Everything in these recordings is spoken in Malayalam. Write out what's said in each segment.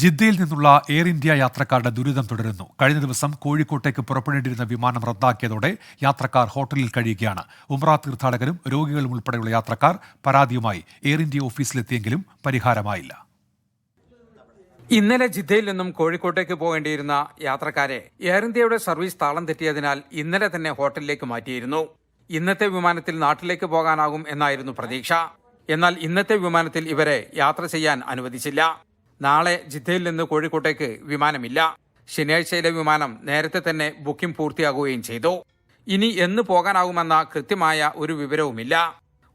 ജിദ്ദയിൽ നിന്നുള്ള എയർ ഇന്ത്യ യാത്രക്കാരുടെ ദുരിതം തുടരുന്നു. കഴിഞ്ഞ ദിവസം കോഴിക്കോട്ടേക്ക് പുറപ്പെടേണ്ടിയിരുന്ന വിമാനം റദ്ദാക്കിയതോടെ യാത്രക്കാർ ഹോട്ടലിൽ കഴിയുകയാണ്. ഉംറ തീർത്ഥാടകരും രോഗികളും ഉൾപ്പെടെയുള്ള യാത്രക്കാർ പരാതിയുമായി എയർ ഇന്ത്യ ഓഫീസിലെത്തിയെങ്കിലും പരിഹാരമായില്ല. ഇന്നലെ ജിദ്ദയിൽ നിന്നും കോഴിക്കോട്ടേക്ക് പോകേണ്ടിയിരുന്ന യാത്രക്കാരെ എയർ ഇന്ത്യയുടെ സർവീസ് താളം തെറ്റിയതിനാൽ ഇന്നലെ തന്നെ ഹോട്ടലിലേക്ക് മാറ്റിയിരുന്നു. ഇന്നത്തെ വിമാനത്തിൽ നാട്ടിലേക്ക് പോകാനാകും എന്നായിരുന്നു പ്രതീക്ഷ. എന്നാൽ ഇന്നത്തെ വിമാനത്തിൽ ഇവരെ യാത്ര ചെയ്യാൻ അനുവദിച്ചില്ല. നാളെ ജിദ്ദയിൽ നിന്ന് കോഴിക്കോട്ടേക്ക് വിമാനമില്ല. ശനിയാഴ്ചയിലെ വിമാനം നേരത്തെ തന്നെ ബുക്കിംഗ് പൂർത്തിയാകുകയും ചെയ്തു. ഇനി എന്ന് പോകാനാകുമെന്ന കൃത്യമായ ഒരു വിവരവുമില്ല.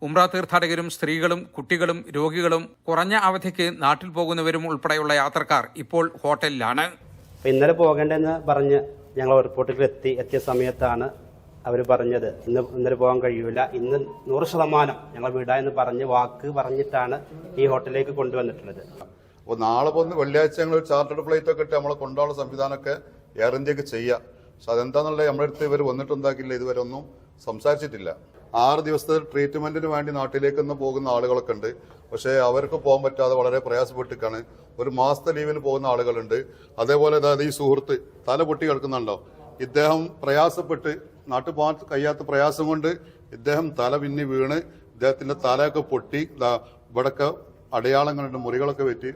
ഉംറ തീർത്ഥാടകരും സ്ത്രീകളും കുട്ടികളും രോഗികളും കുറഞ്ഞ അവധിക്ക് നാട്ടിൽ പോകുന്നവരും ഉൾപ്പെടെയുള്ള യാത്രക്കാർ ഇപ്പോൾ ഹോട്ടലിലാണ്. ഇന്നലെ പോകേണ്ടെന്ന് പറഞ്ഞ് ഞങ്ങൾ എയർപോർട്ടിൽ എത്തിയ സമയത്താണ് അവർ പറഞ്ഞത് ഇന്നലെ പോകാൻ കഴിയൂല, ഇന്ന് 100% ഞങ്ങൾ വിടാമെന്ന് പറഞ്ഞ് വാക്ക് പറഞ്ഞിട്ടാണ് ഈ ഹോട്ടലിലേക്ക് കൊണ്ടുവന്നിട്ടുള്ളത്. അപ്പോൾ നാളെ പോകുന്ന വെള്ളിയാഴ്ച ഞങ്ങൾ ചാർട്ടേഡ് ഫ്ലൈറ്റ് ഒക്കെ ഇട്ട് നമ്മളെ കൊണ്ടുപോകാനുള്ള സംവിധാനമൊക്കെ എയർ ഇന്ത്യക്ക് ചെയ്യാം. പക്ഷെ അതെന്താന്നുള്ളത് നമ്മുടെ അടുത്ത് ഇവർ വന്നിട്ടുണ്ടാക്കില്ല, ഇതുവരെ ഒന്നും സംസാരിച്ചിട്ടില്ല. 6 ദിവസത്തെ ട്രീറ്റ്മെന്റിന് വേണ്ടി നാട്ടിലേക്കൊന്നും പോകുന്ന ആളുകളൊക്കെ ഉണ്ട്. പക്ഷേ അവർക്ക് പോകാൻ പറ്റാതെ വളരെ പ്രയാസപ്പെട്ടിട്ടാണ്. ഒരു മാസത്തെ ലീവിന് പോകുന്ന ആളുകളുണ്ട്. അതേപോലെ അതായത് ഈ സുഹൃത്ത് തല പൊട്ടി കിടക്കുന്നുണ്ടോ, ഇദ്ദേഹം പ്രയാസപ്പെട്ട് നാട്ടിൽ പോകാൻ കഴിയാത്ത പ്രയാസം കൊണ്ട് ഇദ്ദേഹം തല പിന്നി വീണ് ഇദ്ദേഹത്തിന്റെ തലയൊക്കെ പൊട്ടി ഇവിടൊക്കെ അടയാളങ്ങളുണ്ട്, മുറികളൊക്കെ പറ്റി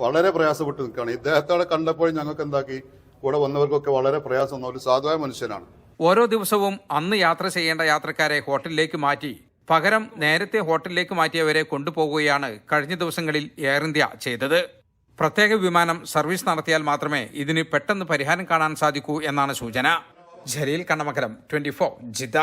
വളരെ പ്രയാസപ്പെട്ട് നിൽക്കുകയാണ്. ഇദ്ദേഹത്തോടെ കണ്ടപ്പോൾ ഞങ്ങൾക്ക് എന്താക്കി, കൂടെ വന്നവർക്കൊക്കെ വളരെ പ്രയാസം. ഒരു സാധുവായ മനുഷ്യനാണ്. ഓരോ ദിവസവും അന്ന് യാത്ര ചെയ്യേണ്ട യാത്രക്കാരെ ഹോട്ടലിലേക്ക് മാറ്റി പകരം നേരത്തെ ഹോട്ടലിലേക്ക് മാറ്റിയവരെ കൊണ്ടുപോകുകയാണ് കഴിഞ്ഞ ദിവസങ്ങളിൽ എയർ ഇന്ത്യ ചെയ്തത്. പ്രത്യേക വിമാനം സർവീസ് നടത്തിയാൽ മാത്രമേ ഇതിന് പെട്ടെന്ന് പരിഹാരം കാണാൻ സാധിക്കൂ എന്നാണ് സൂചന. ജലീൽ കണ്ണമംഗലം, 24 ജിദ്ദ.